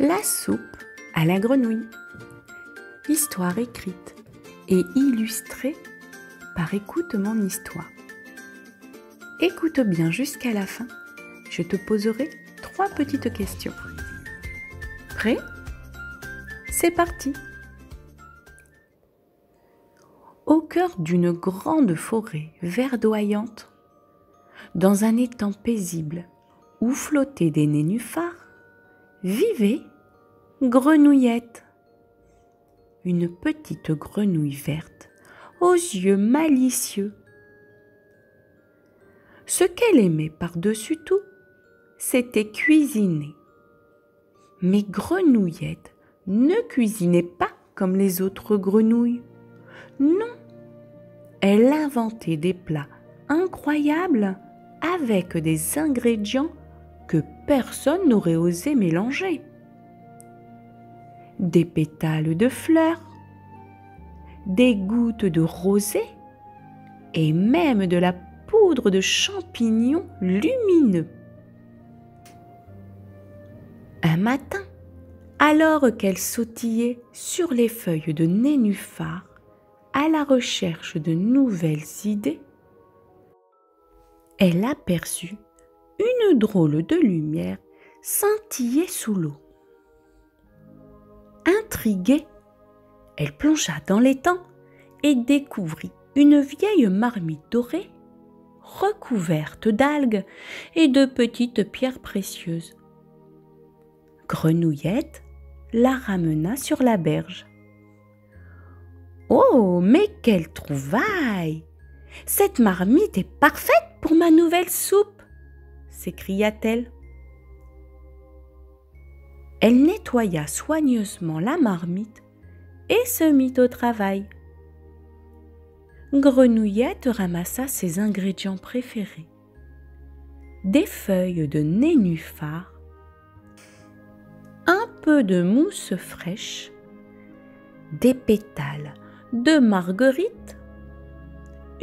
La soupe à la grenouille. Histoire écrite et illustrée par Écoute mon histoire. Écoute bien jusqu'à la fin, je te poserai 3 petites questions. Prêt ? C'est parti ! Au cœur d'une grande forêt verdoyante, dans un étang paisible où flottaient des nénuphars, vivait Grenouillette, une petite grenouille verte aux yeux malicieux. Ce qu'elle aimait par-dessus tout, c'était cuisiner. Mais Grenouillette ne cuisinait pas comme les autres grenouilles. Non, elle inventait des plats incroyables avec des ingrédients que personne n'aurait osé mélanger. Des pétales de fleurs, des gouttes de rosée et même de la poudre de champignons lumineux. Un matin, alors qu'elle sautillait sur les feuilles de nénuphar à la recherche de nouvelles idées, elle aperçut une drôle de lumière scintiller sous l'eau. Intriguée, elle plongea dans l'étang et découvrit une vieille marmite dorée recouverte d'algues et de petites pierres précieuses. Grenouillette la ramena sur la berge. « Oh, mais quelle trouvaille! Cette marmite est parfaite pour ma nouvelle soupe !» s'écria-t-elle. Elle nettoya soigneusement la marmite et se mit au travail. Grenouillette ramassa ses ingrédients préférés. Des feuilles de nénuphar, un peu de mousse fraîche, des pétales de marguerite,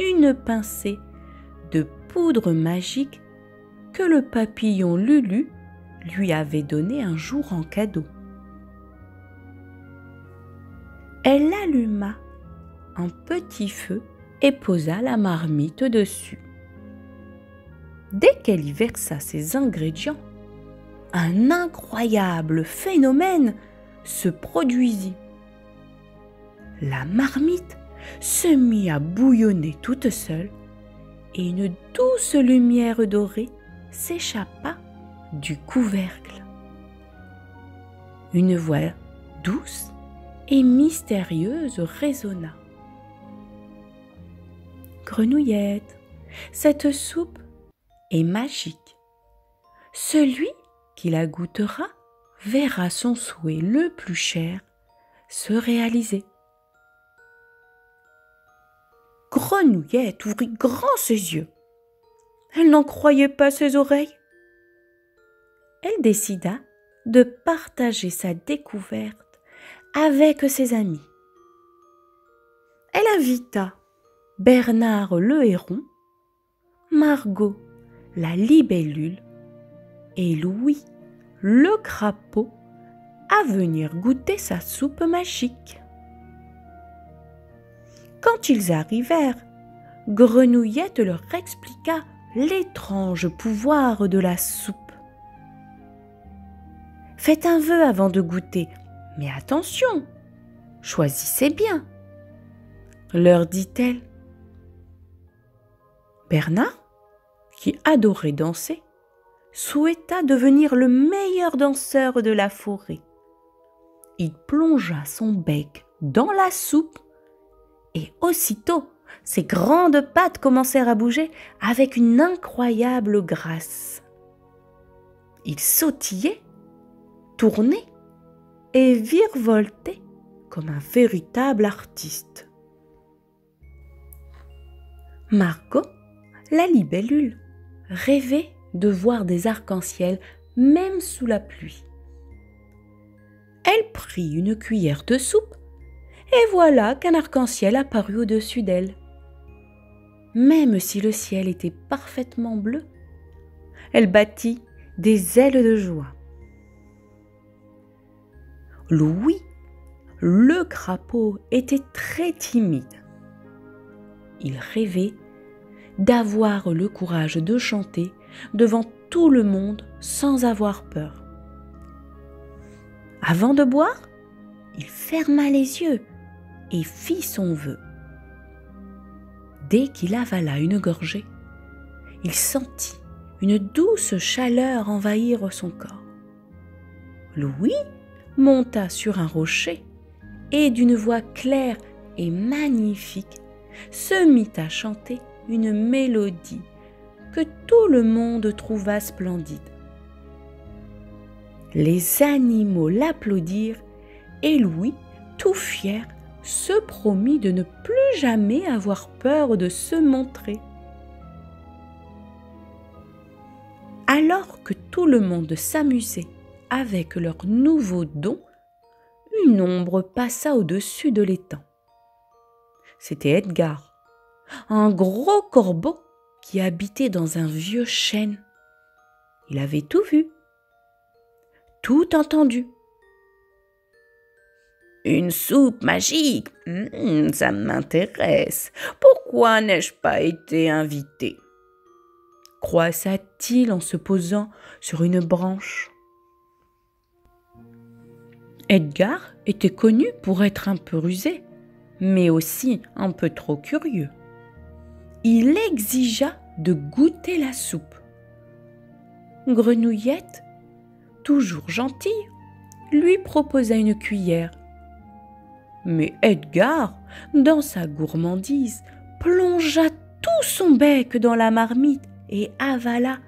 une pincée de poudre magique que le papillon Lulu lui avait donné un jour en cadeau. Elle alluma un petit feu et posa la marmite dessus. Dès qu'elle y versa ses ingrédients, un incroyable phénomène se produisit. La marmite se mit à bouillonner toute seule et une douce lumière dorée s'échappa du couvercle. Une voix douce et mystérieuse résonna. « Grenouillette, cette soupe est magique. Celui qui la goûtera verra son souhait le plus cher se réaliser. » Grenouillette ouvrit grand ses yeux. Elle n'en croyait pas ses oreilles. Elle décida de partager sa découverte avec ses amis. Elle invita Bernard le héron, Margot la libellule et Louis le crapaud à venir goûter sa soupe magique. Quand ils arrivèrent, Grenouillette leur expliqua l'étrange pouvoir de la soupe. « Faites un vœu avant de goûter, mais attention, choisissez bien, » leur dit-elle. Bernard, qui adorait danser, souhaita devenir le meilleur danseur de la forêt. Il plongea son bec dans la soupe et aussitôt, ses grandes pattes commencèrent à bouger avec une incroyable grâce. Il sautillait, tournait et virevoltait comme un véritable artiste. Margot, la libellule, rêvait de voir des arcs-en-ciel même sous la pluie. Elle prit une cuillère de soupe et voilà qu'un arc-en-ciel apparut au-dessus d'elle. Même si le ciel était parfaitement bleu, elle battit des ailes de joie. Louis, le crapaud, était très timide. Il rêvait d'avoir le courage de chanter devant tout le monde sans avoir peur. Avant de boire, il ferma les yeux et fit son vœu. Dès qu'il avala une gorgée, il sentit une douce chaleur envahir son corps. Louis monta sur un rocher et d'une voix claire et magnifique se mit à chanter une mélodie que tout le monde trouva splendide. Les animaux l'applaudirent et Louis, tout fier, se promit de ne plus jamais avoir peur de se montrer. Alors que tout le monde s'amusait avec leur nouveau don, une ombre passa au-dessus de l'étang. C'était Edgar, un gros corbeau qui habitait dans un vieux chêne. Il avait tout vu, tout entendu. Une soupe magique, ça m'intéresse. Pourquoi n'ai-je pas été invité ? Croissa-t-il en se posant sur une branche. Edgar était connu pour être un peu rusé, mais aussi un peu trop curieux. Il exigea de goûter la soupe. Grenouillette, toujours gentille, lui proposa une cuillère. Mais Edgar, dans sa gourmandise, plongea tout son bec dans la marmite et avala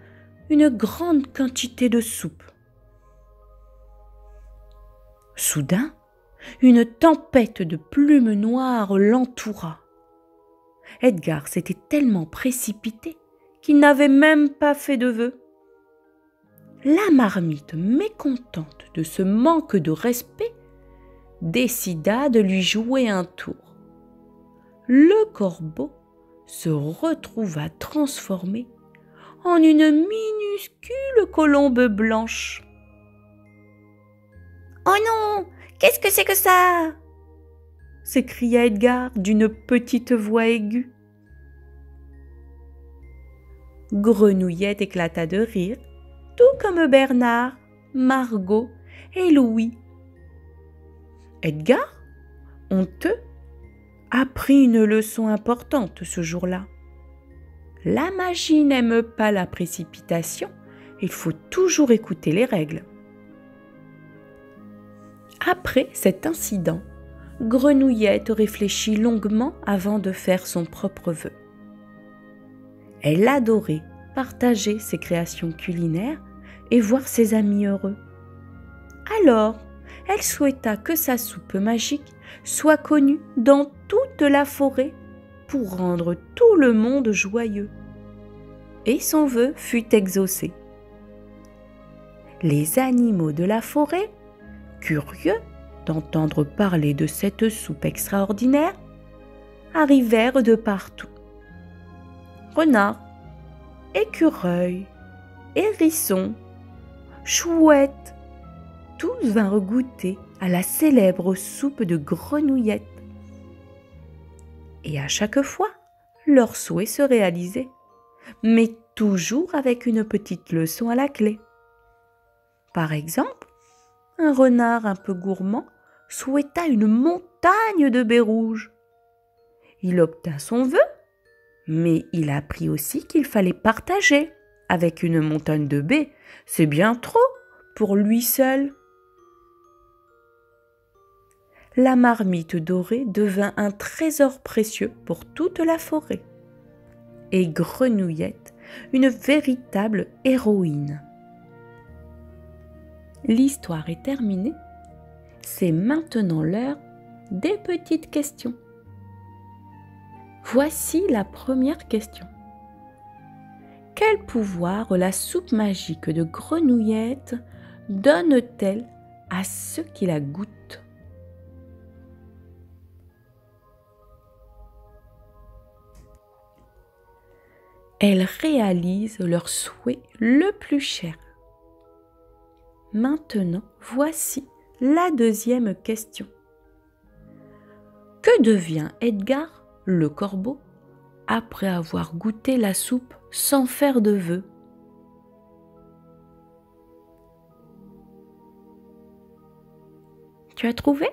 une grande quantité de soupe. Soudain, une tempête de plumes noires l'entoura. Edgar s'était tellement précipité qu'il n'avait même pas fait de vœu. La marmite, mécontente de ce manque de respect, décida de lui jouer un tour. Le corbeau se retrouva transformé en une minuscule colombe blanche. « Oh non, qu'est-ce que c'est que ça ?» s'écria Edgar d'une petite voix aiguë. Grenouillette éclata de rire, tout comme Bernard, Margot et Louis. Edgar, honteux, apprit une leçon importante ce jour-là. La magie n'aime pas la précipitation, il faut toujours écouter les règles. Après cet incident, Grenouillette réfléchit longuement avant de faire son propre vœu. Elle adorait partager ses créations culinaires et voir ses amis heureux. Alors, elle souhaita que sa soupe magique soit connue dans toute la forêt pour rendre tout le monde joyeux. Et son vœu fut exaucé. Les animaux de la forêt, curieux d'entendre parler de cette soupe extraordinaire, arrivèrent de partout. Renards, écureuils, hérissons, chouettes, tous vinrent goûter à la célèbre soupe de Grenouillette. Et à chaque fois, leur souhait se réalisait, mais toujours avec une petite leçon à la clé. Par exemple, un renard un peu gourmand souhaita une montagne de baies rouges. Il obtint son vœu, mais il apprit aussi qu'il fallait partager. Avec une montagne de baies, c'est bien trop pour lui seul. La marmite dorée devint un trésor précieux pour toute la forêt. Et Grenouillette, une véritable héroïne. L'histoire est terminée. C'est maintenant l'heure des petites questions. Voici la première question. Quel pouvoir la soupe magique de Grenouillette donne-t-elle à ceux qui la goûtent ? Elle réalise leur souhait le plus cher. Maintenant, voici la deuxième question. Que devient Edgar, le corbeau, après avoir goûté la soupe sans faire de vœux? Tu as trouvé?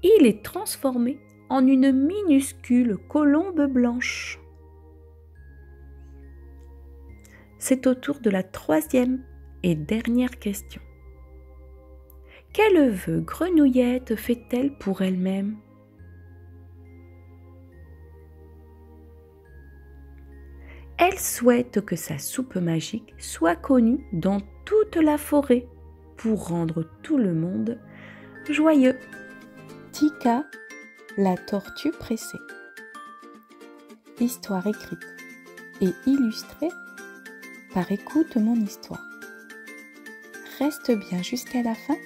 Il est transformé en une minuscule colombe blanche. C'est au tour de la troisième et dernière question. Quel vœu Grenouillette fait-elle pour elle-même? Elle souhaite que sa soupe magique soit connue dans toute la forêt pour rendre tout le monde joyeux. Tika, la tortue pressée. Histoire écrite et illustrée par Écoute mon histoire. Reste bien jusqu'à la fin,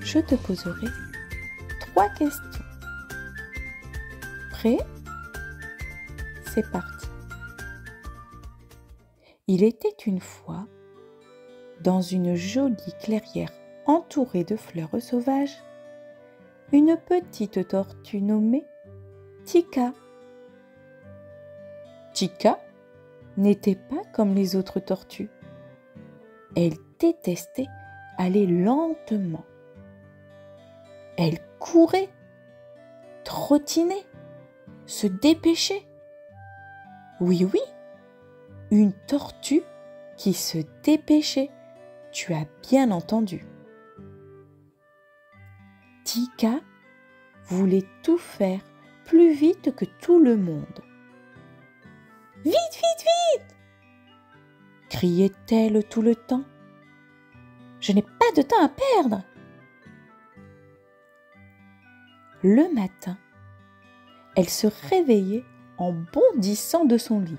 je te poserai 3 questions. Prêt? C'est parti. Il était une fois, dans une jolie clairière entourée de fleurs sauvages, une petite tortue nommée Tika. Tika n'était pas comme les autres tortues. Elle détestait aller lentement. Elle courait, trottinait, se dépêchait. Oui, une tortue qui se dépêchait. Tu as bien entendu. Tika voulait tout faire plus vite que tout le monde. « Vite, vite, vite !» criait-elle tout le temps. « Je n'ai pas de temps à perdre !» Le matin, elle se réveillait en bondissant de son lit.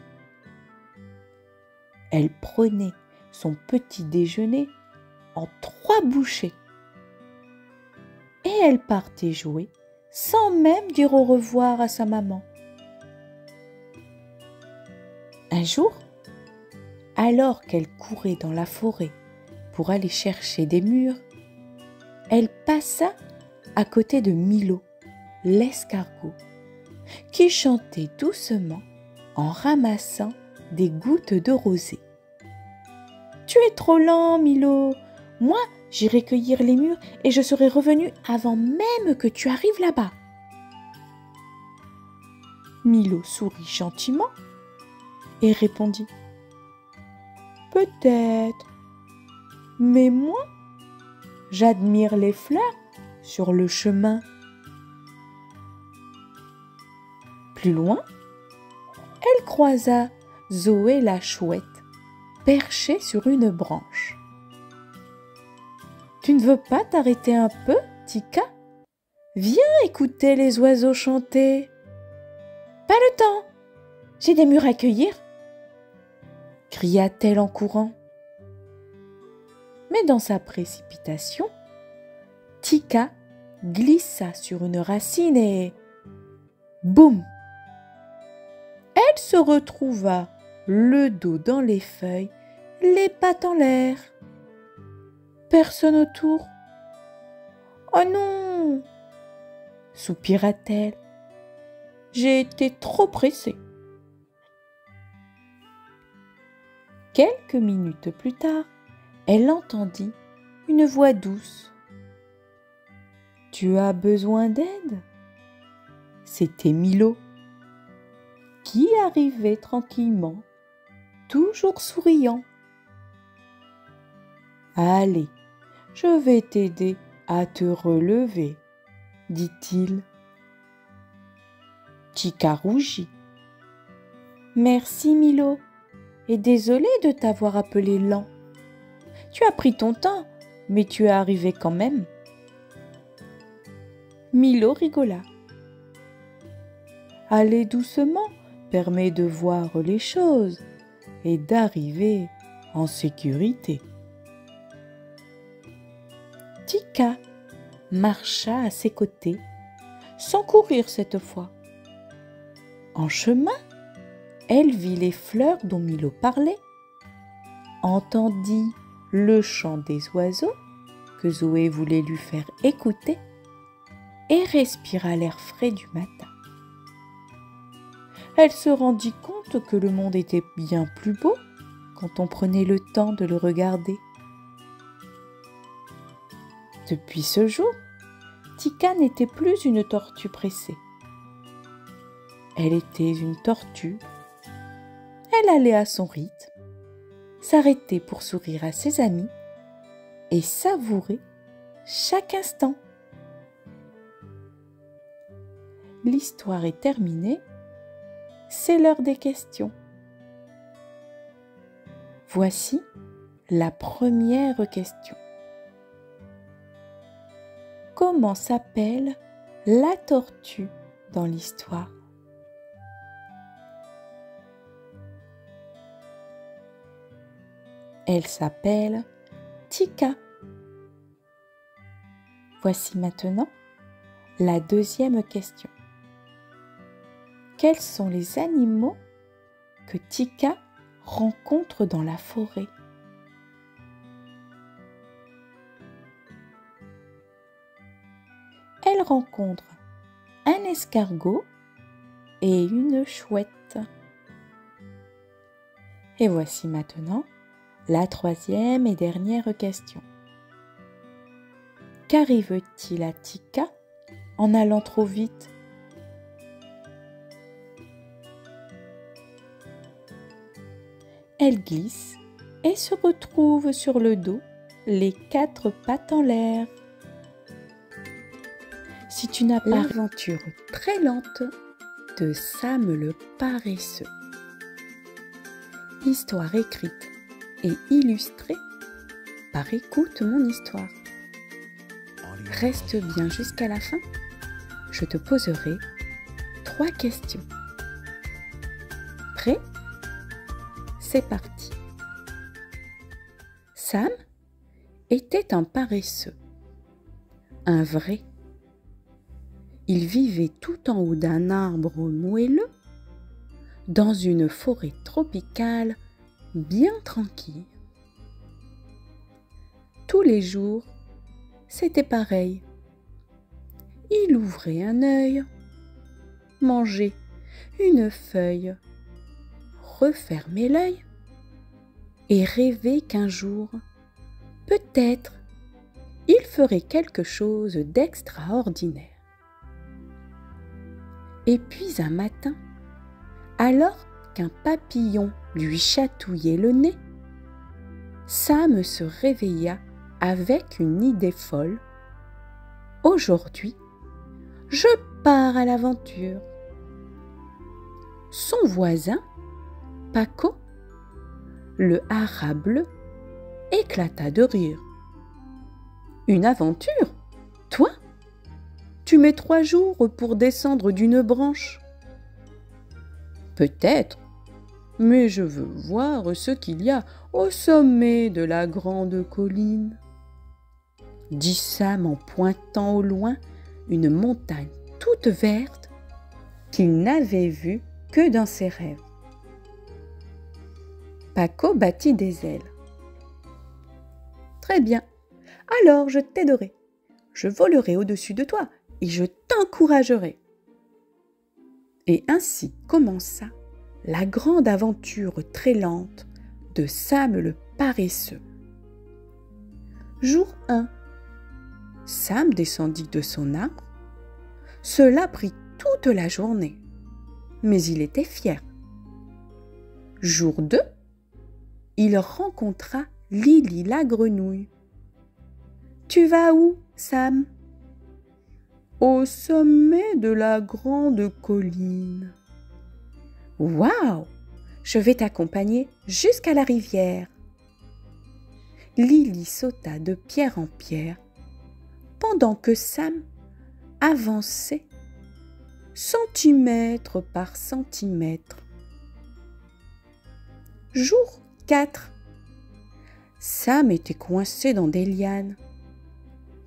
Elle prenait son petit déjeuner en 3 bouchées. Et elle partait jouer sans même dire au revoir à sa maman. Un jour, alors qu'elle courait dans la forêt pour aller chercher des mûres, elle passa à côté de Milo, l'escargot, qui chantait doucement en ramassant des gouttes de rosée. « Tu es trop lent, Milo. Moi, j'irai cueillir les mûres et je serai revenu avant même que tu arrives là-bas. » Milo sourit gentiment et répondit « Peut-être, mais moi, j'admire les fleurs sur le chemin. » Plus loin, elle croisa Zoé la chouette, perchée sur une branche. « Tu ne veux pas t'arrêter un peu, Tika? Viens écouter les oiseaux chanter. »« Pas le temps, j'ai des mûres à cueillir !» cria-t-elle en courant. Mais dans sa précipitation, Tika glissa sur une racine et boum! Elle se retrouva le dos dans les feuilles, les pattes en l'air. Personne autour. « Oh non !» soupira-t-elle. « J'ai été trop pressée. » Quelques minutes plus tard, elle entendit une voix douce. « Tu as besoin d'aide ?» C'était Milo, qui arrivait tranquillement, toujours souriant. « Allez, je vais t'aider à te relever, » dit-il. Tika rougit. « Merci Milo, et désolé de t'avoir appelé lent. Tu as pris ton temps, mais tu es arrivé quand même. » Milo rigola. « Aller doucement permet de voir les choses et d'arriver en sécurité. » Tika marcha à ses côtés, sans courir cette fois. En chemin, elle vit les fleurs dont Milo parlait, entendit le chant des oiseaux que Zoé voulait lui faire écouter et respira l'air frais du matin. Elle se rendit compte que le monde était bien plus beau quand on prenait le temps de le regarder. Depuis ce jour, Tika n'était plus une tortue pressée. Elle était une tortue. Elle allait à son rythme, s'arrêtait pour sourire à ses amis et savourer chaque instant. L'histoire est terminée. C'est l'heure des questions. Voici la première question. Comment s'appelle la tortue dans l'histoire? Elle s'appelle Tika. Voici maintenant la deuxième question. Quels sont les animaux que Tika rencontre dans la forêt? Elle rencontre un escargot et une chouette. Et voici maintenant la troisième et dernière question. Qu'arrive-t-il à Tika en allant trop vite? Elle glisse et se retrouve sur le dos, les quatre pattes en l'air. Si tu n'as pas l'aventure très lente de Sam le paresseux. Histoire écrite et illustrée par Écoute mon histoire. Reste bien jusqu'à la fin. Je te poserai 3 questions. Prêt? C'est parti. Sam était un paresseux, un vrai. Il vivait tout en haut d'un arbre moelleux, dans une forêt tropicale bien tranquille. Tous les jours, c'était pareil. Il ouvrait un œil, mangeait une feuille, refermait l'œil et rêvait qu'un jour, peut-être, il ferait quelque chose d'extraordinaire. Et puis un matin, alors qu'un papillon lui chatouillait le nez, Sam se réveilla avec une idée folle. Aujourd'hui, je pars à l'aventure. Son voisin, Paco, le haras bleu, éclata de rire. Une aventure? Toi? Tu mets 3 jours pour descendre d'une branche? Peut-être, mais je veux voir ce qu'il y a au sommet de la grande colline, dit Sam en pointant au loin une montagne toute verte qu'il n'avait vue que dans ses rêves. Paco battit des ailes. Très bien, alors je t'aiderai. Je volerai au-dessus de toi et je t'encouragerai. Et ainsi commença la grande aventure très lente de Sam le paresseux. Jour 1. Sam descendit de son arbre. Cela prit toute la journée, mais il était fier. Jour 2. Il rencontra Lily la grenouille. « Tu vas où, Sam ?»« Au sommet de la grande colline. »« Waouh! Je vais t'accompagner jusqu'à la rivière. » Lily sauta de pierre en pierre, pendant que Sam avançait centimètre par centimètre. Jour 4. Sam était coincé dans des lianes.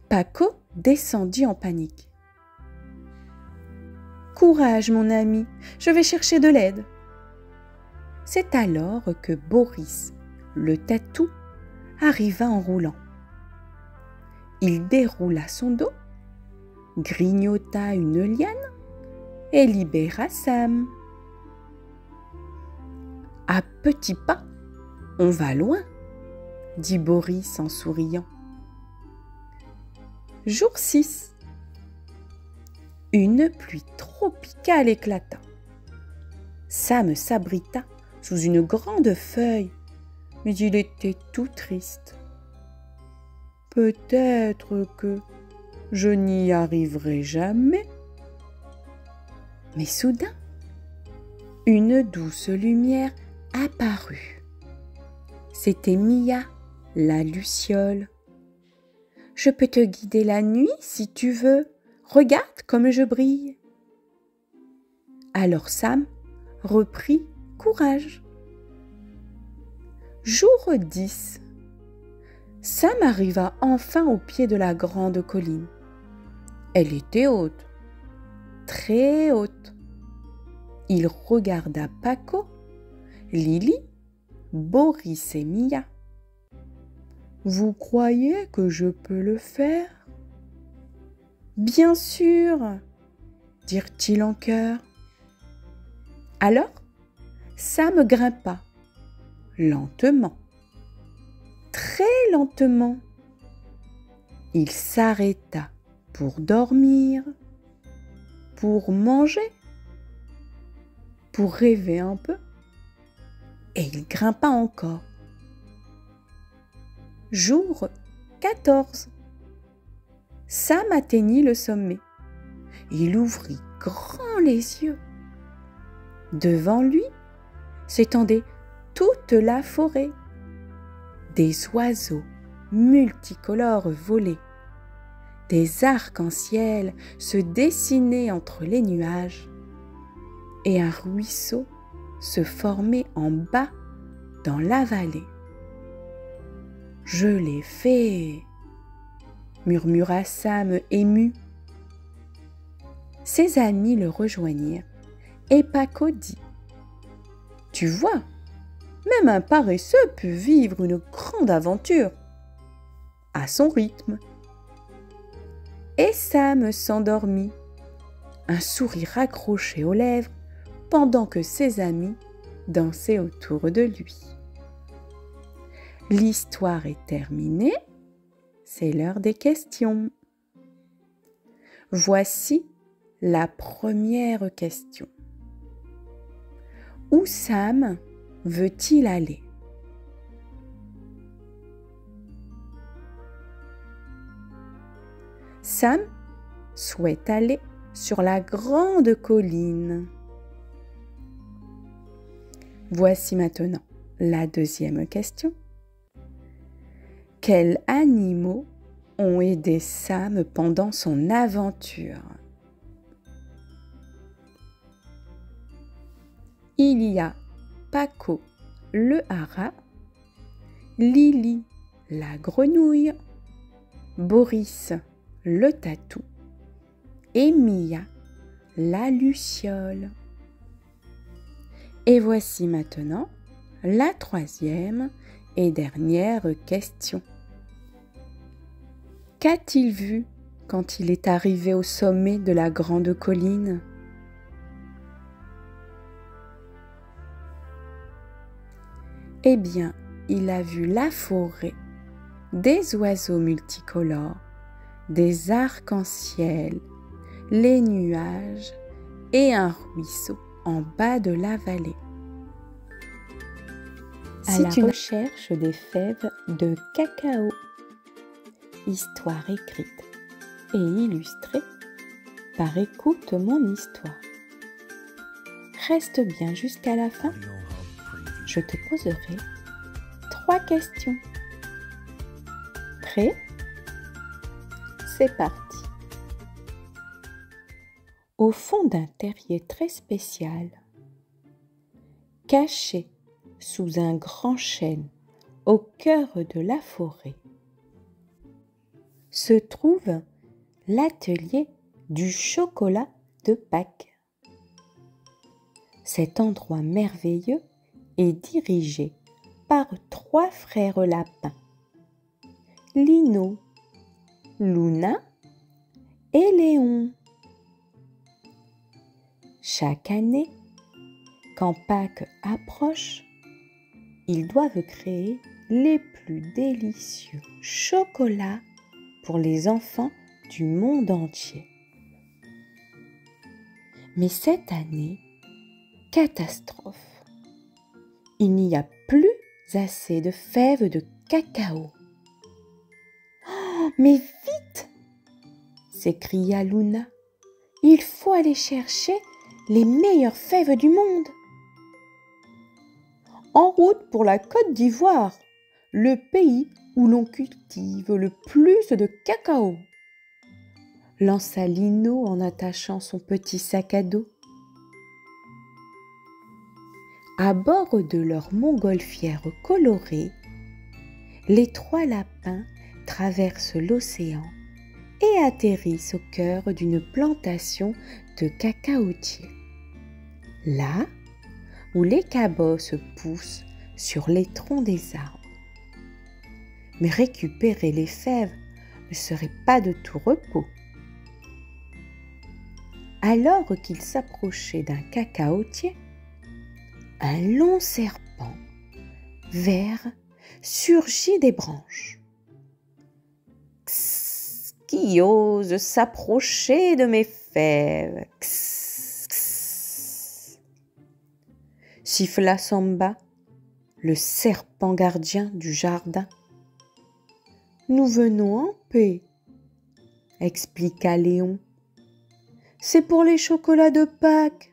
Paco descendit en panique. « Courage, mon ami, je vais chercher de l'aide. » C'est alors que Boris, le tatou, arriva en roulant. Il déroula son dos, grignota une liane et libéra Sam. À petits pas, on va loin, dit Boris en souriant. Jour 6. Une pluie tropicale éclata. Sam s'abrita sous une grande feuille, mais il était tout triste. Peut-être que je n'y arriverai jamais. Mais soudain, une douce lumière apparut. C'était Mia, la luciole. « Je peux te guider la nuit si tu veux. Regarde comme je brille. » Alors Sam reprit courage. Jour 10. Sam arriva enfin au pied de la grande colline. Elle était haute, très haute. Il regarda Paco, Lily, Boris et Mia. « Vous croyez que je peux le faire ? » ?»« Bien sûr, dirent-ils en chœur. Alors, Sam grimpa, lentement, très lentement. Il s'arrêta pour dormir, pour manger, pour rêver un peu, et il grimpa encore. Jour 14. Sam atteignit le sommet. Il ouvrit grand les yeux. Devant lui s'étendait toute la forêt. Des oiseaux multicolores volaient. Des arcs-en-ciel se dessinaient entre les nuages. Et un ruisseau se formait en bas dans la vallée. « Je l'ai fait !» murmura Sam ému. Ses amis le rejoignirent et Paco dit « Tu vois, même un paresseux peut vivre une grande aventure à son rythme. » Et Sam s'endormit, un sourire accroché aux lèvres pendant que ses amis dansaient autour de lui. L'histoire est terminée, c'est l'heure des questions. Voici la première question. Où Sam veut-il aller ? Sam souhaite aller sur la grande colline. Voici maintenant la deuxième question. Quels animaux ont aidé Sam pendant son aventure ? Il y a Paco le hara, Lily la grenouille, Boris le tatou et Mia la luciole. Et voici maintenant la troisième et dernière question. Qu'a-t-il vu quand il est arrivé au sommet de la grande colline ? Eh bien, il a vu la forêt, des oiseaux multicolores, des arcs-en-ciel, les nuages et un ruisseau en bas de la vallée. À la recherche des fèves de cacao. Histoire écrite et illustrée par Écoute mon histoire. Reste bien jusqu'à la fin. Je te poserai 3 questions. Prêt ? C'est parti. Au fond d'un terrier très spécial, caché sous un grand chêne au cœur de la forêt, se trouve l'atelier du chocolat de Pâques. Cet endroit merveilleux est dirigé par 3 frères lapins, Lino, Luna et Léon. Chaque année, quand Pâques approche, ils doivent créer les plus délicieux chocolats pour les enfants du monde entier. Mais cette année, catastrophe. Il n'y a plus assez de fèves de cacao. Oh, mais vite! S'écria Luna. Il faut aller chercher les meilleures fèves du monde. En route pour la Côte d'Ivoire, le pays où l'on cultive le plus de cacao, lança Lino en attachant son petit sac à dos. À bord de leur montgolfière colorée, les 3 lapins traversent l'océan et atterrissent au cœur d'une plantation de cacaotiers. Là où les cabosses poussent sur les troncs des arbres. Mais récupérer les fèves ne serait pas de tout repos. Alors qu'ils s'approchaient d'un cacaotier, un long serpent vert surgit des branches. « Kss, qui ose s'approcher de mes fèves ?» siffla Samba, le serpent gardien du jardin. « Nous venons en paix, » expliqua Léon. « C'est pour les chocolats de Pâques. »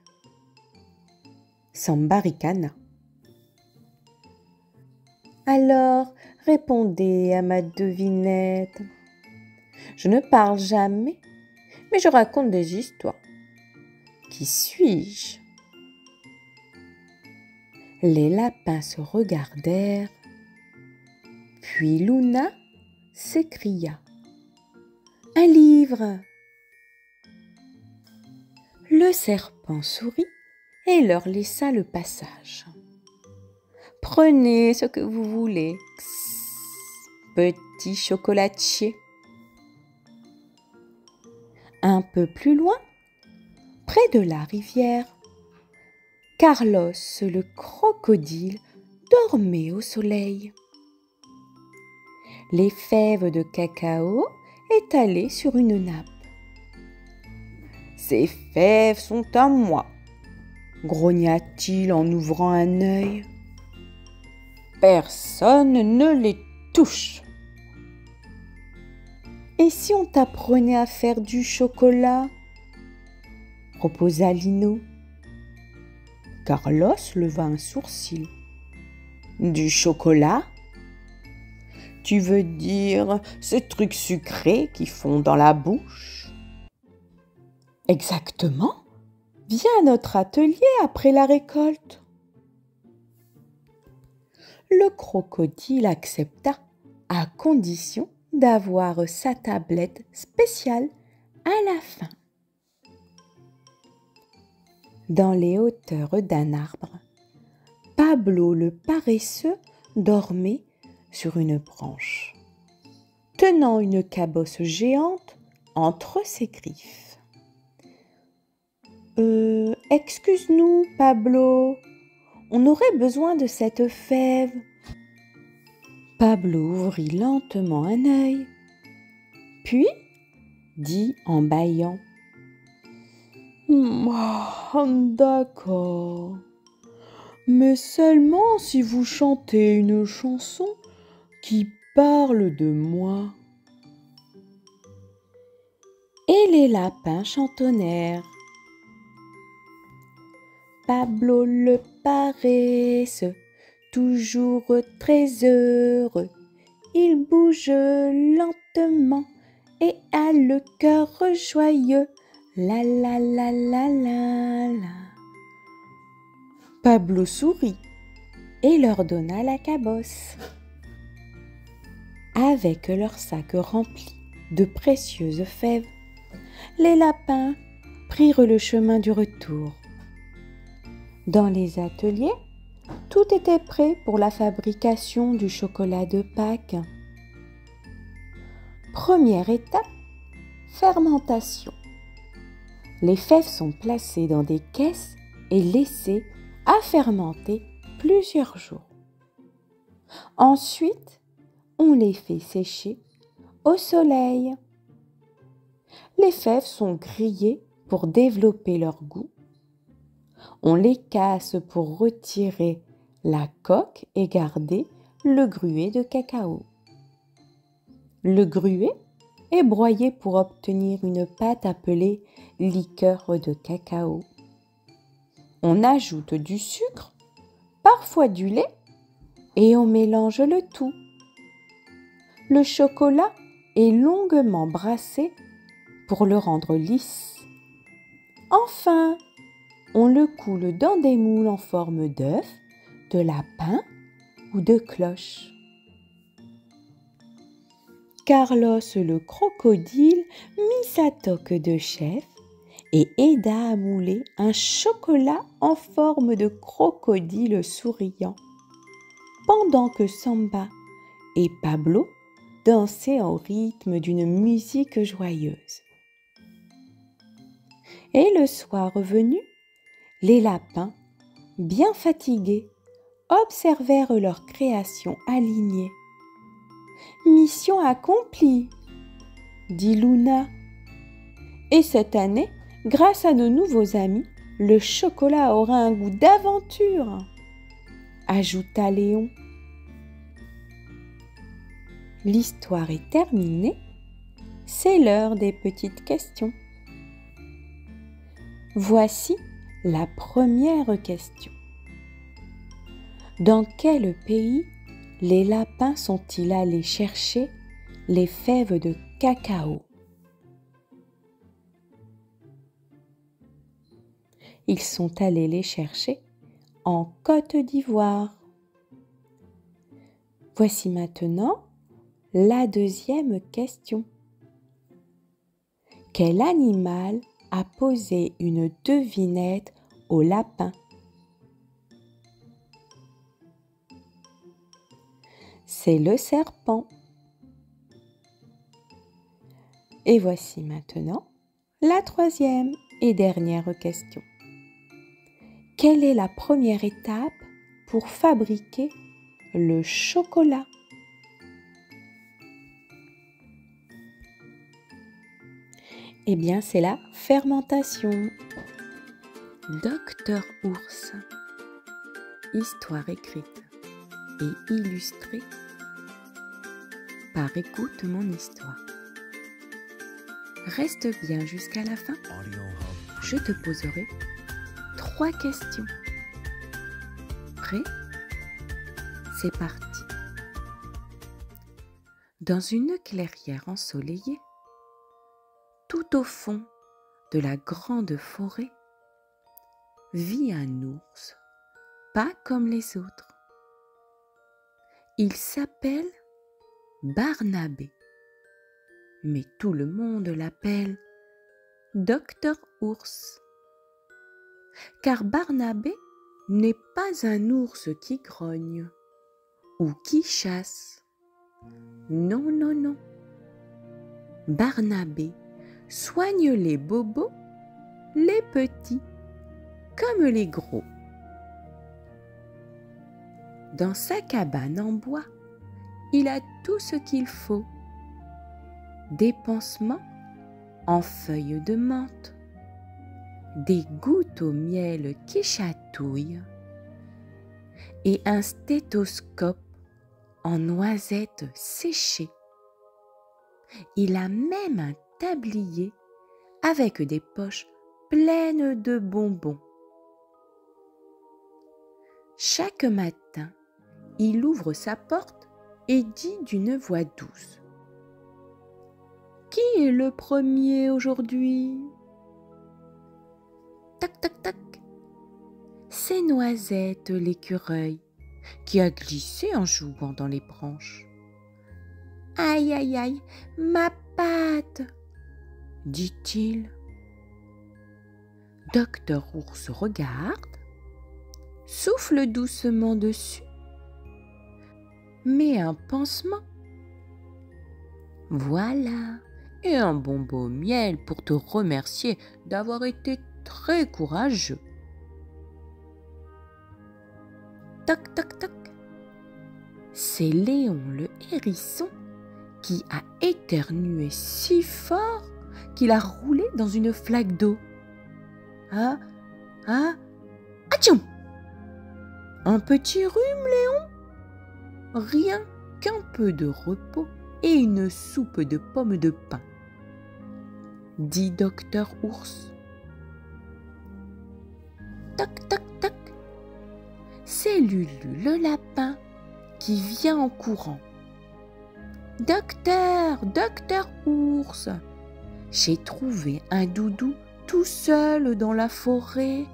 Samba ricana. « Alors, répondez à ma devinette. Je ne parle jamais, mais je raconte des histoires. Qui suis-je ? » Les lapins se regardèrent, puis Luna s'écria « Un livre !» Le serpent sourit et leur laissa le passage. « Prenez ce que vous voulez, petit chocolatier. » Un peu plus loin, près de la rivière, Carlos le crocodile dormait au soleil. Les fèves de cacao étalées sur une nappe. « Ces fèves sont à moi !» grogna-t-il en ouvrant un œil. « Personne ne les touche !»« Et si on t'apprenait à faire du chocolat ?» proposa Lino. Carlos leva un sourcil. « Du chocolat ? Tu veux dire ces trucs sucrés qui font dans la bouche ? » « Exactement. Viens à notre atelier après la récolte. » Le crocodile accepta à condition d'avoir sa tablette spéciale à la fin. Dans les hauteurs d'un arbre, Pablo le paresseux dormait sur une branche, tenant une cabosse géante entre ses griffes. « Excuse-nous, Pablo, on aurait besoin de cette fève. » Pablo ouvrit lentement un œil, puis dit en bâillant « D'accord, mais seulement si vous chantez une chanson qui parle de moi. » Et les lapins chantonnèrent. Pablo le paresseux, toujours très heureux, il bouge lentement et a le cœur joyeux. La la la la la la. Pablo sourit et leur donna la cabosse. Avec leur sac rempli de précieuses fèves, les lapins prirent le chemin du retour. Dans les ateliers, tout était prêt pour la fabrication du chocolat de Pâques. Première étape, fermentation. Les fèves sont placées dans des caisses et laissées à fermenter plusieurs jours. Ensuite, on les fait sécher au soleil. Les fèves sont grillées pour développer leur goût. On les casse pour retirer la coque et garder le gruet de cacao. Le gruet est broyé pour obtenir une pâte appelée liqueur de cacao. On ajoute du sucre, parfois du lait, et on mélange le tout. Le chocolat est longuement brassé pour le rendre lisse. Enfin, on le coule dans des moules en forme d'œuf, de lapin ou de cloche. Carlos le crocodile mit sa toque de chef et aida à mouler un chocolat en forme de crocodile souriant, pendant que Samba et Pablo dansaient au rythme d'une musique joyeuse. Et le soir venu, les lapins, bien fatigués, observèrent leur création alignée. « Mission accomplie !» dit Luna. « Et cette année, grâce à nos nouveaux amis, le chocolat aura un goût d'aventure !» ajouta Léon. L'histoire est terminée, c'est l'heure des petites questions. Voici la première question. Dans quel pays les lapins sont-ils allés chercher les fèves de cacao? Ils sont allés les chercher en Côte d'Ivoire. Voici maintenant la deuxième question. Quel animal a posé une devinette au lapin? C'est le serpent. Et voici maintenant la troisième et dernière question. Quelle est la première étape pour fabriquer le chocolat? Eh bien, c'est la fermentation. Docteur Ours. Histoire écrite et illustrée par Écoute mon histoire. Reste bien jusqu'à la fin. Je te poserai 3 questions. Prêt? C'est parti. Dans une clairière ensoleillée, tout au fond de la grande forêt, vit un ours, pas comme les autres. Il s'appelle Barnabé, mais tout le monde l'appelle Docteur Ours. Car Barnabé n'est pas un ours qui grogne ou qui chasse. Non, non, non. Barnabé soigne les bobos, les petits comme les gros. Dans sa cabane en bois, il a tout ce qu'il faut. Des pansements en feuilles de menthe, des gouttes au miel qui chatouillent et un stéthoscope en noisettes séchées. Il a même un tablier avec des poches pleines de bonbons. Chaque matin, il ouvre sa porte et dit d'une voix douce: « Qui est le premier aujourd'hui ?» Tac, tac, tac. C'est Noisette l'écureuil qui a glissé en jouant dans les branches. « Aïe, aïe, aïe, ma patte !» dit-il. Docteur Ours regarde, souffle doucement dessus, met un pansement. Voilà, et un bonbon au miel pour te remercier d'avoir été très courageux. Toc, toc, toc. C'est Léon le hérisson qui a éternué si fort qu'il a roulé dans une flaque d'eau. Ah, ah, atchoum! Un petit rhume, Léon? Rien qu'un peu de repos et une soupe de pommes de pin, dit Docteur Ours. Toc, toc, toc. C'est Lulu le lapin qui vient en courant. Docteur Ours, j'ai trouvé un doudou tout seul dans la forêt.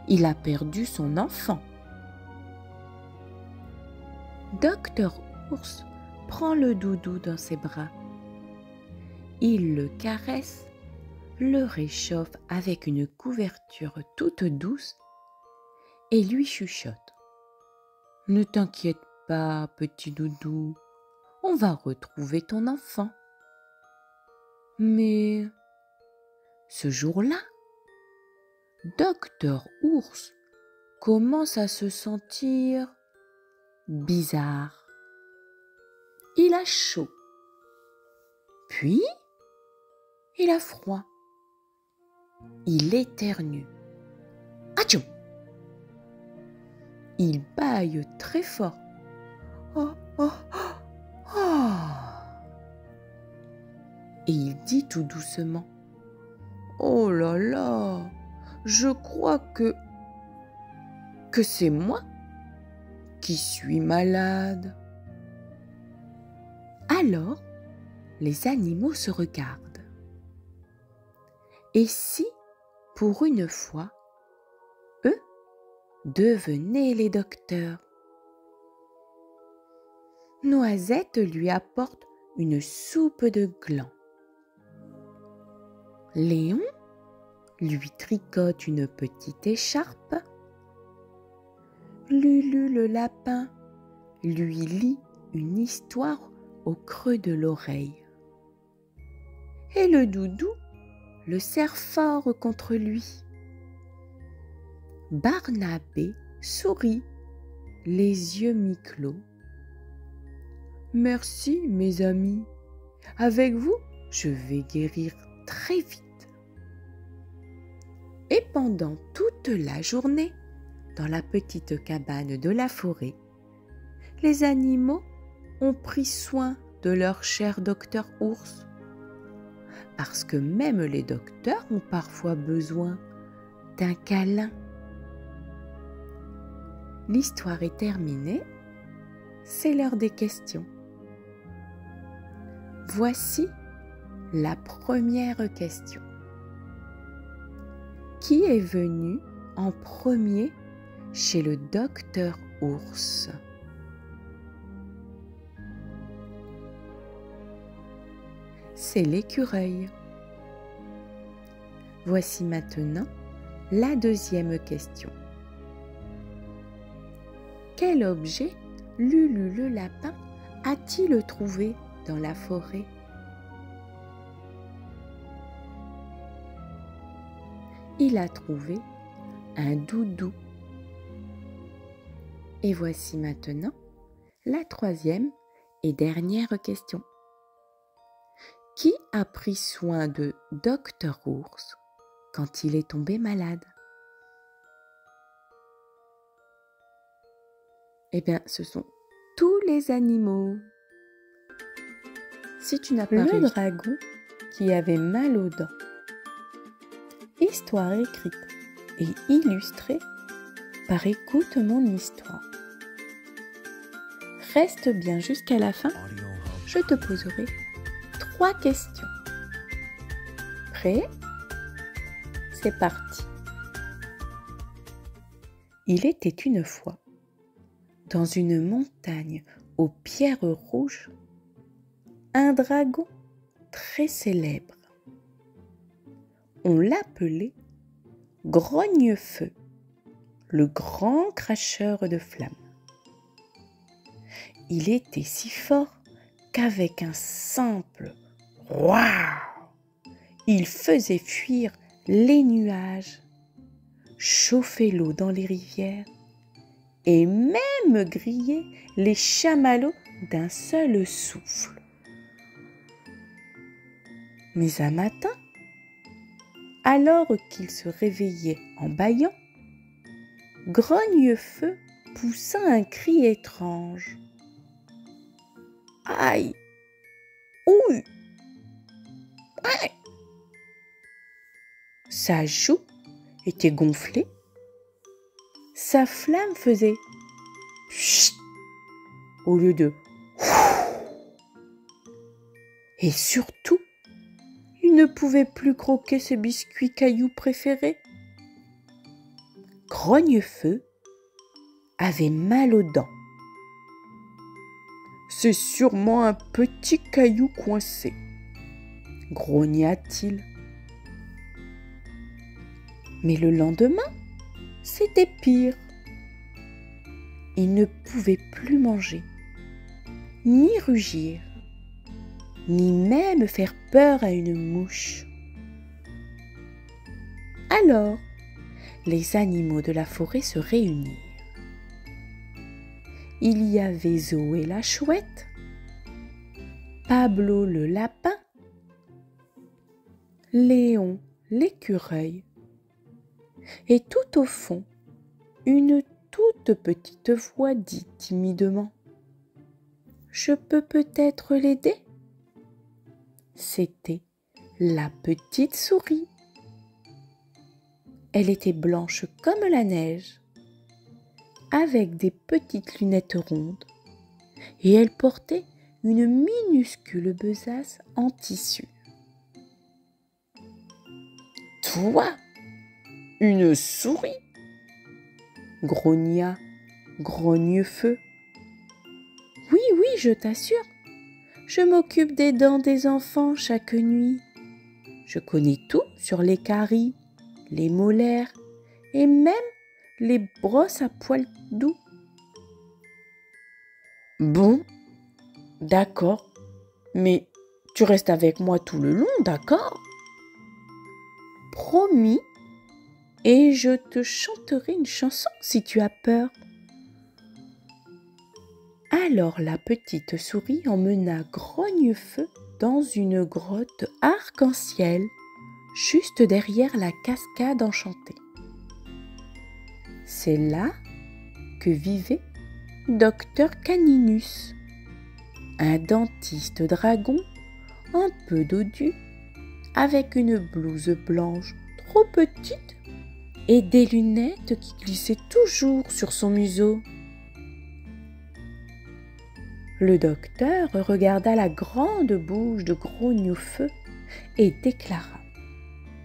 Il a perdu son enfant. Docteur Ours prend le doudou dans ses bras. Il le caresse, le réchauffe avec une couverture toute douce et lui chuchote. « Ne t'inquiète pas, petit doudou, on va retrouver ton enfant. » Mais ce jour-là, Docteur Ours commence à se sentir bizarre. Il a chaud, puis il a froid. Il éternue. Atchoum! Il bâille très fort. Oh, oh, oh, oh. Et il dit tout doucement: oh là là, je crois que c'est moi qui suis malade. Alors, les animaux se regardent. Et si, pour une fois, eux devenaient les docteurs? Noisette lui apporte une soupe de gland. Léon lui tricote une petite écharpe. Lulu le lapin lui lit une histoire au creux de l'oreille. Et le doudou le serre fort contre lui. Barnabé sourit, les yeux mi-clos. Merci, mes amis. Avec vous, je vais guérir très vite. Et pendant toute la journée, dans la petite cabane de la forêt, les animaux ont pris soin de leur cher docteur Ours. Parce que même les docteurs ont parfois besoin d'un câlin. L'histoire est terminée, c'est l'heure des questions. Voici la première question. Qui est venu en premier chez le docteur Ours? C'est l'écureuil. Voici maintenant la deuxième question. Quel objet Lulu le lapin a-t-il trouvé dans la forêt? Il a trouvé un doudou. Et voici maintenant la troisième et dernière question. Qui a pris soin de Docteur Ours quand il est tombé malade? Eh bien, ce sont tous les animaux. Si tu n'as pas Le dragon qui avait mal aux dents. Histoire écrite et illustrée par Écoute mon histoire. Reste bien jusqu'à la fin, je te poserai 3 questions. Prêt? C'est parti. Il était une fois, dans une montagne aux pierres rouges, un dragon très célèbre. On l'appelait Grognefeu, le grand cracheur de flammes. Il était si fort qu'avec un simple « Waouh !» il faisait fuir les nuages, chauffer l'eau dans les rivières et même griller les chamallows d'un seul souffle. Mais un matin, alors qu'il se réveillait en bâillant, Grognefeu poussa un cri étrange. « Aïe! Ouille! Aïe !» Sa joue était gonflée, sa flamme faisait « Chut !» au lieu de « Et surtout, il ne pouvait plus croquer ses biscuits cailloux préférés. Grognefeu avait mal aux dents. « C'est sûrement un petit caillou coincé, » grogna-t-il. Mais le lendemain, c'était pire. Il ne pouvait plus manger, ni rugir, ni même faire peur à une mouche. Alors, les animaux de la forêt se réunirent. Il y avait Zoé la chouette, Pablo le lapin, Léon l'écureuil, et tout au fond, une toute petite voix dit timidement « Je peux peut-être l'aider ?» C'était la petite souris. Elle était blanche comme la neige, avec des petites lunettes rondes, et elle portait une minuscule besace en tissu. « Toi, une souris ?» grogna Grognefeu. « Oui, oui, je t'assure, je m'occupe des dents des enfants chaque nuit. Je connais tout sur les caries, les molaires et même les brosses à poils doux. » « Bon, d'accord, mais tu restes avec moi tout le long, d'accord ? » ?»« Promis, et je te chanterai une chanson si tu as peur. » Alors la petite souris emmena Grognefeu dans une grotte arc-en-ciel, juste derrière la cascade enchantée. C'est là que vivait Docteur Caninus, un dentiste dragon un peu dodu, avec une blouse blanche trop petite et des lunettes qui glissaient toujours sur son museau. Le docteur regarda la grande bouche de Grognefeu et déclara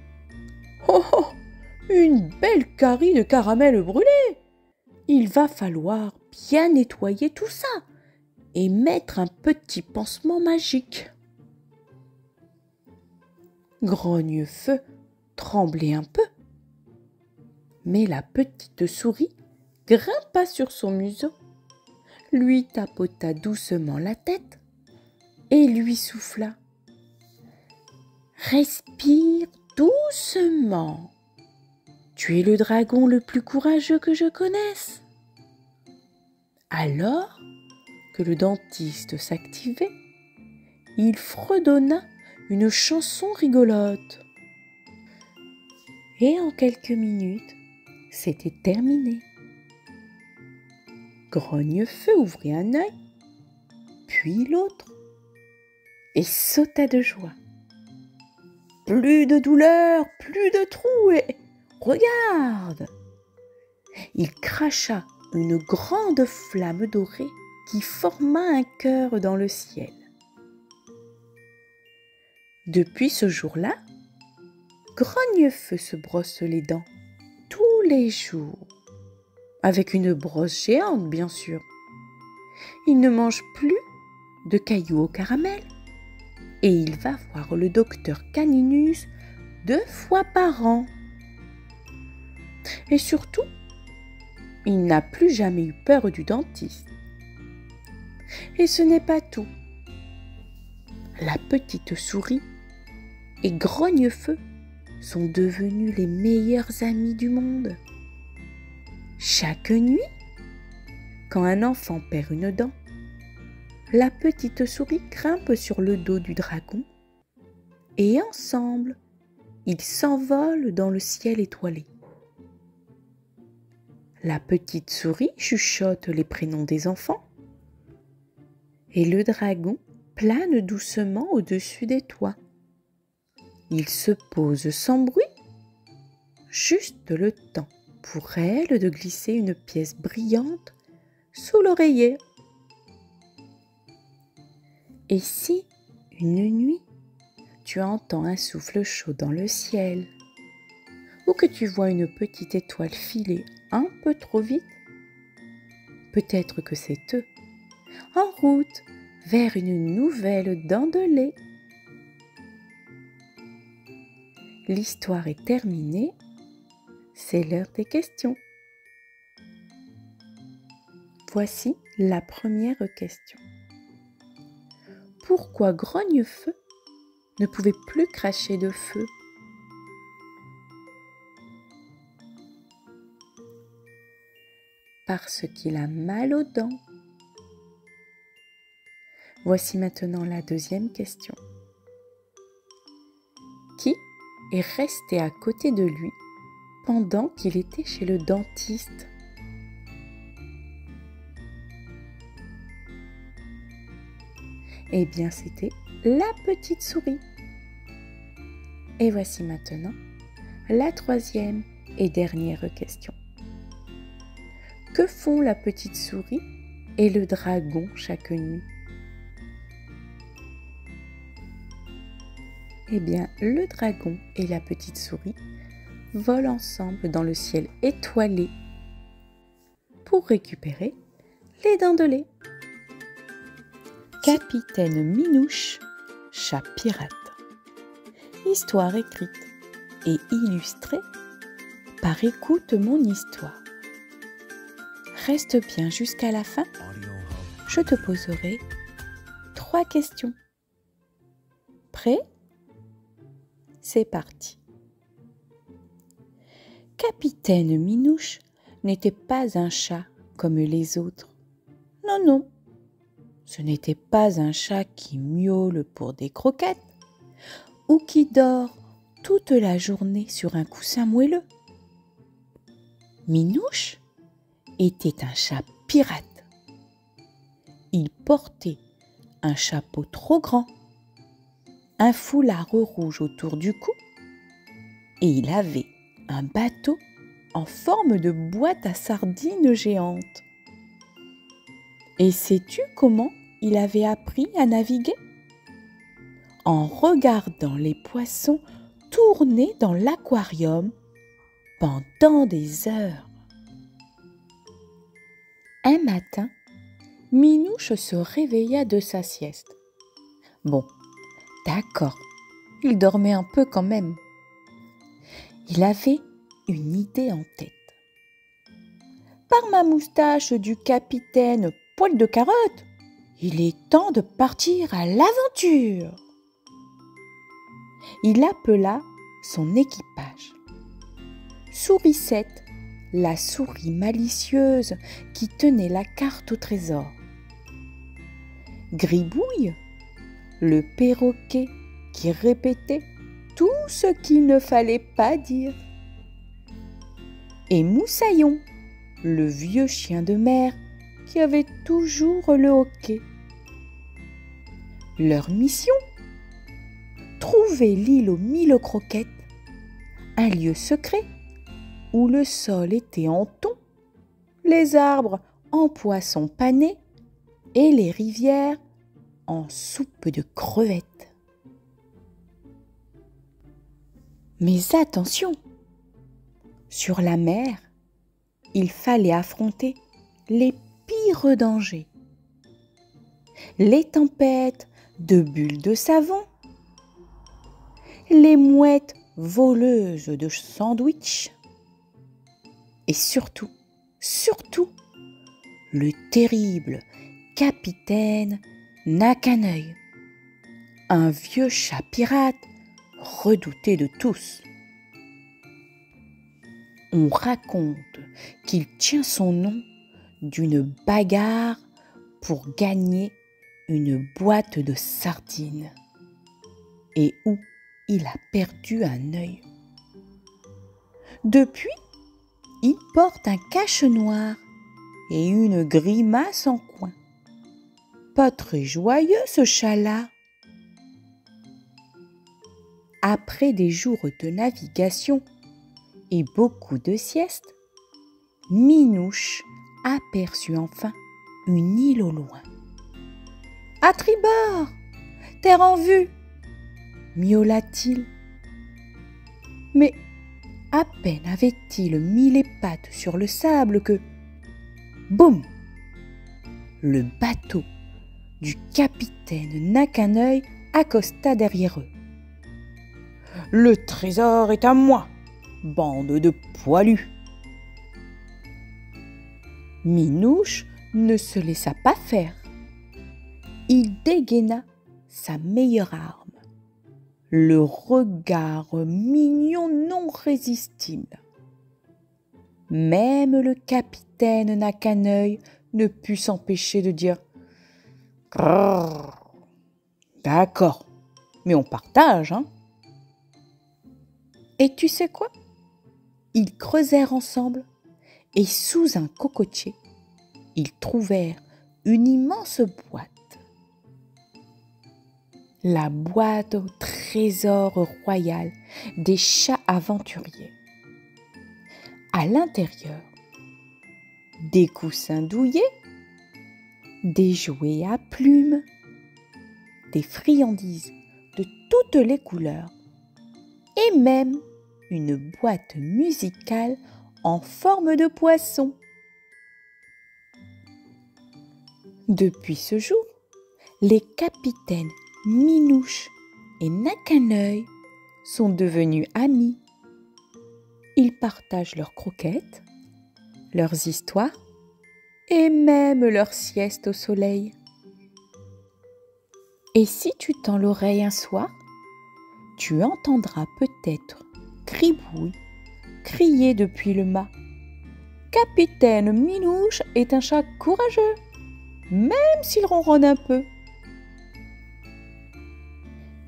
« Oh, oh, une belle carie de caramel brûlé! Il va falloir bien nettoyer tout ça et mettre un petit pansement magique. » Grognefeu tremblait un peu, mais la petite souris grimpa sur son museau, lui tapota doucement la tête et lui souffla « Respire doucement. Tu es le dragon le plus courageux que je connaisse. » Alors que le dentiste s'activait, il fredonna une chanson rigolote. Et en quelques minutes, c'était terminé. Grognefeu ouvrit un œil, puis l'autre, et sauta de joie. « Plus de douleur, plus de trous, et regarde !» Il cracha une grande flamme dorée qui forma un cœur dans le ciel. Depuis ce jour-là, Grognefeu se brosse les dents tous les jours, avec une brosse géante bien sûr. Il ne mange plus de cailloux au caramel et il va voir le docteur Caninus 2 fois par an. Et surtout, il n'a plus jamais eu peur du dentiste. Et ce n'est pas tout. la petite souris et Grognefeu sont devenus les meilleurs amis du monde. Chaque nuit, quand un enfant perd une dent, la petite souris grimpe sur le dos du dragon et ensemble, ils s'envolent dans le ciel étoilé. La petite souris chuchote les prénoms des enfants et le dragon plane doucement au-dessus des toits. Il se pose sans bruit, juste le temps pour elle de glisser une pièce brillante sous l'oreiller. Et si, une nuit, tu entends un souffle chaud dans le ciel, ou que tu vois une petite étoile filer un peu trop vite, peut-être que c'est eux, en route vers une nouvelle dent de lait. L'histoire est terminée, c'est l'heure des questions. Voici la première question. Pourquoi Grognefeu ne pouvait plus cracher de feu? Parce qu'il a mal aux dents. Voici maintenant la deuxième question. Qui est resté à côté de lui pendant qu'il était chez le dentiste? Eh bien, c'était la petite souris. Et voici maintenant la troisième et dernière question. Que font la petite souris et le dragon chaque nuit? Eh bien, le dragon et la petite souris volent ensemble dans le ciel étoilé pour récupérer les dents de lait. Capitaine Minouche, chat pirate. Histoire écrite et illustrée par Écoute mon histoire. Reste bien jusqu'à la fin, je te poserai 3 questions. Prêt? C'est parti. Capitaine Minouche n'était pas un chat comme les autres. Non, non. Ce n'était pas un chat qui miaule pour des croquettes ou qui dort toute la journée sur un coussin moelleux. Minouche était un chat pirate. Il portait un chapeau trop grand, un foulard rouge autour du cou et il avait un bateau en forme de boîte à sardines géante. Et sais-tu comment il avait appris à naviguer? En regardant les poissons tourner dans l'aquarium pendant des heures. Un matin, Minouche se réveilla de sa sieste. Bon, d'accord, il dormait un peu quand même. Il avait une idée en tête. Par ma moustache du capitaine Poil de Carotte, il est temps de partir à l'aventure. Il appela son équipage. Sourisette, la souris malicieuse qui tenait la carte au trésor. Gribouille, le perroquet qui répétait tout ce qu'il ne fallait pas dire. Et Moussaillon, le vieux chien de mer qui avait toujours le hoquet. Leur mission? Trouver l'île aux 1000 croquettes, un lieu secret où le sol était en thon, les arbres en poissons panés et les rivières en soupe de crevettes. Mais attention! Sur la mer, il fallait affronter les pires dangers. Les tempêtes de bulles de savon, les mouettes voleuses de sandwich et surtout, le terrible capitaine Nacaneuil, un vieux chat pirate redouté de tous. On raconte qu'il tient son nom d'une bagarre pour gagner une boîte de sardines et où il a perdu un œil. Depuis, il porte un cache-noir et une grimace en coin. Pas très joyeux ce chat-là. Après des jours de navigation et beaucoup de siestes, Minouche aperçut enfin une île au loin. « À tribord, terre en vue !» miaula-t-il. Mais à peine avait-il mis les pattes sur le sable que, boum, le bateau du capitaine N'a-qu'un-œil accosta derrière eux. « Le trésor est à moi, bande de poilus !» Minouche ne se laissa pas faire. Il dégaina sa meilleure arme, le regard mignon non résistible. Même le capitaine N'a-qu'un-œil ne put s'empêcher de dire « Grrr, d'accord, mais on partage, hein ?» Et tu sais quoi? Ils creusèrent ensemble et sous un cocotier, ils trouvèrent une immense boîte. La boîte au trésor royal des chats aventuriers. À l'intérieur, des coussins douillets, des jouets à plumes, des friandises de toutes les couleurs et même une boîte musicale en forme de poisson. Depuis ce jour, les capitaines Minouche et N'a-qu'un-œil sont devenus amis. Ils partagent leurs croquettes, leurs histoires et même leurs siestes au soleil. Et si tu tends l'oreille un soir, tu entendras peut-être Gribouille crier depuis le mât. Capitaine Minouche est un chat courageux, même s'il ronronne un peu.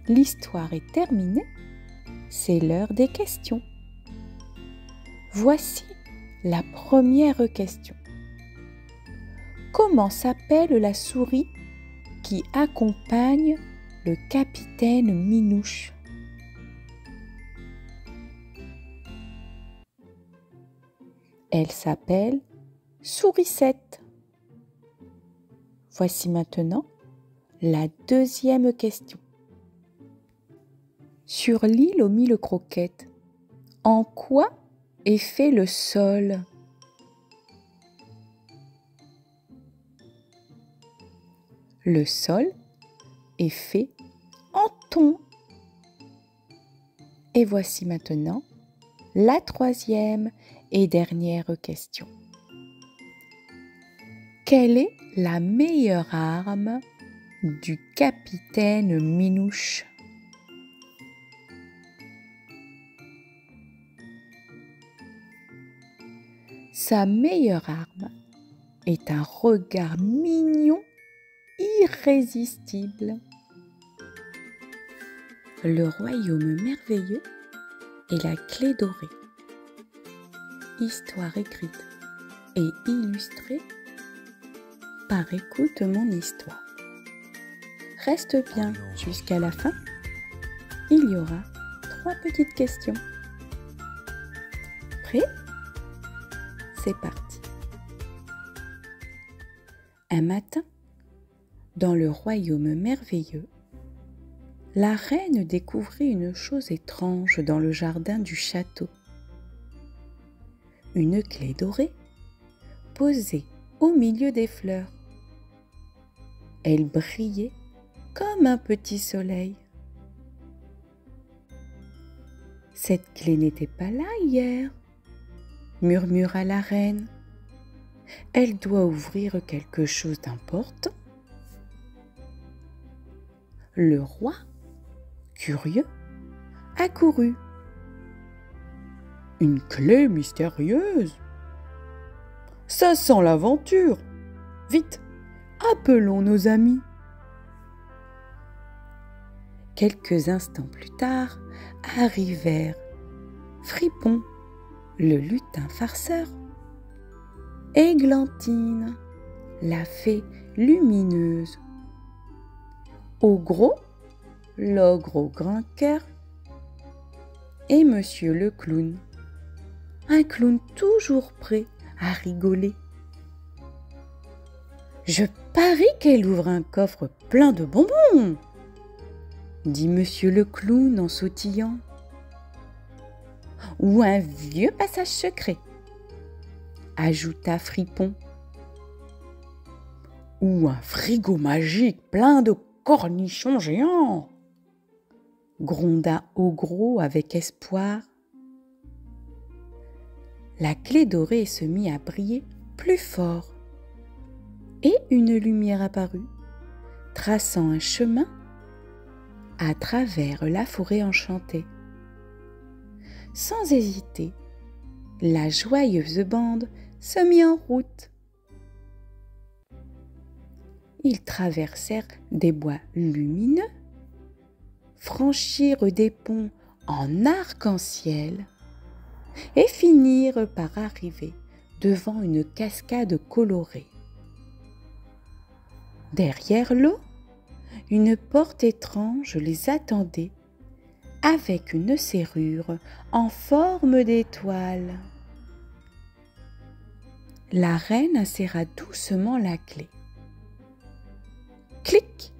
L'histoire est terminée, c'est l'heure des questions. Voici la première question. Comment s'appelle la souris qui accompagne le capitaine Minouche? Elle s'appelle Sourisette. Voici maintenant la deuxième question. Sur l'île aux 1000 croquettes, en quoi est fait le sol? Le sol est fait en thon. Et voici maintenant la troisième et dernière question. Quelle est la meilleure arme du capitaine Minouche? Sa meilleure arme est un regard mignon, irrésistible. Le royaume merveilleux et la clé dorée. Histoire écrite et illustrée par Écoute mon histoire. Reste bien jusqu'à la fin. Il y aura 3 petites questions. Prêt? C'est parti. Un matin, dans le royaume merveilleux, la reine découvrit une chose étrange dans le jardin du château. Une clé dorée posée au milieu des fleurs. Elle brillait comme un petit soleil. Cette clé n'était pas là hier, murmura la reine. Elle doit ouvrir quelque chose d'important. Le roi curieux, accourut. Une clé mystérieuse? Ça sent l'aventure! Vite, appelons nos amis. Quelques instants plus tard, arrivèrent Fripon, le lutin farceur, Églantine, la fée lumineuse, Ogro, l'ogre au grand cœur, et Monsieur le clown, un clown toujours prêt à rigoler. « Je parie qu'elle ouvre un coffre plein de bonbons !» dit Monsieur le clown en sautillant. « Ou un vieux passage secret !» ajouta Fripon. « Ou un frigo magique plein de cornichons géants !» gronda Ogro avec espoir. La clé dorée se mit à briller plus fort et une lumière apparut, traçant un chemin à travers la forêt enchantée. Sans hésiter, la joyeuse bande se mit en route. Ils traversèrent des bois lumineux, franchirent des ponts en arc-en-ciel et finirent par arriver devant une cascade colorée. Derrière l'eau, une porte étrange les attendait avec une serrure en forme d'étoile. La reine inséra doucement la clé. Clic!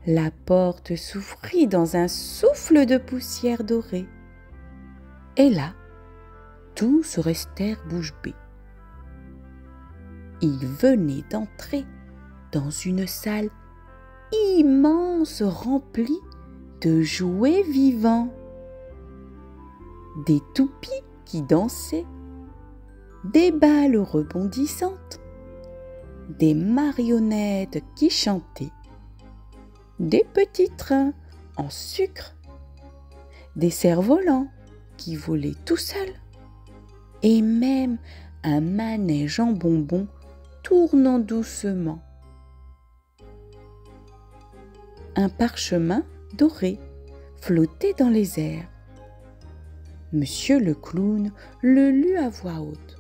La porte s'ouvrit dans un souffle de poussière dorée. Et là, tous restèrent bouche bée. Ils venaient d'entrer dans une salle immense remplie de jouets vivants. Des toupies qui dansaient, des balles rebondissantes, des marionnettes qui chantaient, des petits trains en sucre, des cerfs-volants qui volaient tout seuls, et même un manège en bonbons tournant doucement. Un parchemin doré flottait dans les airs. Monsieur le clown le lut à voix haute.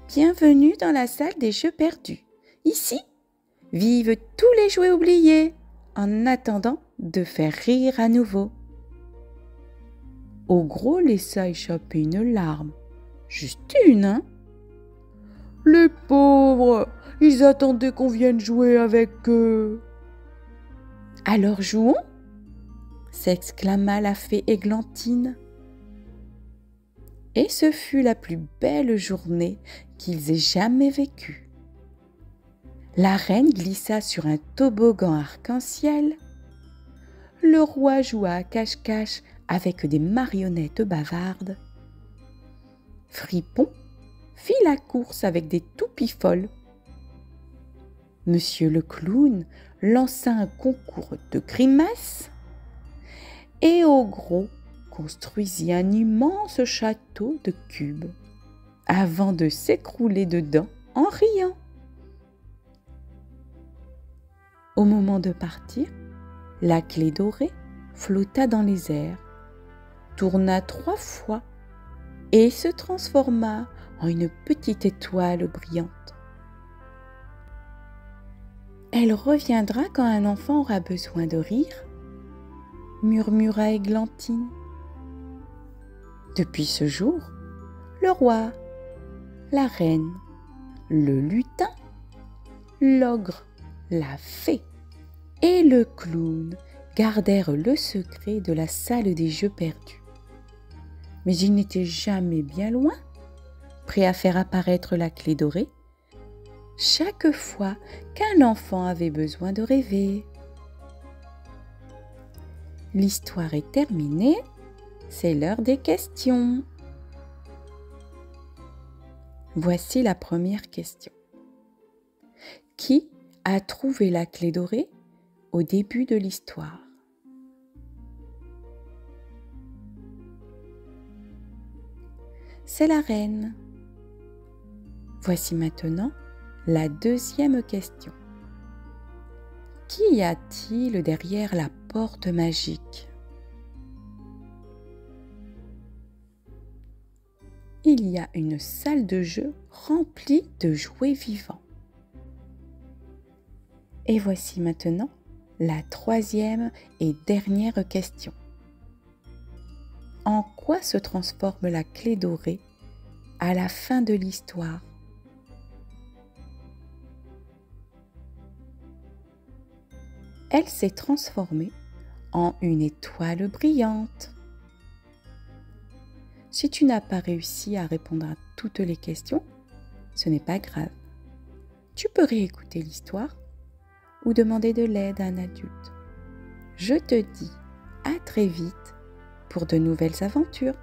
Bienvenue dans la salle des jeux perdus. Ici, vivent tous les jouets oubliés en attendant de faire rire à nouveau. Ogro laissa échapper une larme. Juste une, hein? Les pauvres, ils attendaient qu'on vienne jouer avec eux. Alors jouons, s'exclama la fée Églantine. Et ce fut la plus belle journée qu'ils aient jamais vécue. La reine glissa sur un toboggan arc-en-ciel. Le roi joua à cache-cache avec des marionnettes bavardes. Fripon fit la course avec des toupies folles. Monsieur le clown lança un concours de grimaces et Ogro construisit un immense château de cubes avant de s'écrouler dedans en riant. Au moment de partir, la clé dorée flotta dans les airs, tourna 3 fois et se transforma en une petite étoile brillante. Elle reviendra quand un enfant aura besoin de rire, murmura Églantine. Depuis ce jour, le roi, la reine, le lutin, l'ogre, la fée et le clown gardèrent le secret de la salle des jeux perdus. Mais ils n'étaient jamais bien loin, prêts à faire apparaître la clé dorée chaque fois qu'un enfant avait besoin de rêver. L'histoire est terminée, c'est l'heure des questions. Voici la première question. Qui a trouvé la clé dorée au début de l'histoire. C'est la reine. Voici maintenant la deuxième question. Qu'y a-t-il derrière la porte magique? Il y a une salle de jeu remplie de jouets vivants. Et voici maintenant la troisième et dernière question. En quoi se transforme la clé dorée à la fin de l'histoire? Elle s'est transformée en une étoile brillante. Si tu n'as pas réussi à répondre à toutes les questions, ce n'est pas grave. Tu peux réécouter l'histoire ou demander de l'aide à un adulte. Je te dis à très vite pour de nouvelles aventures.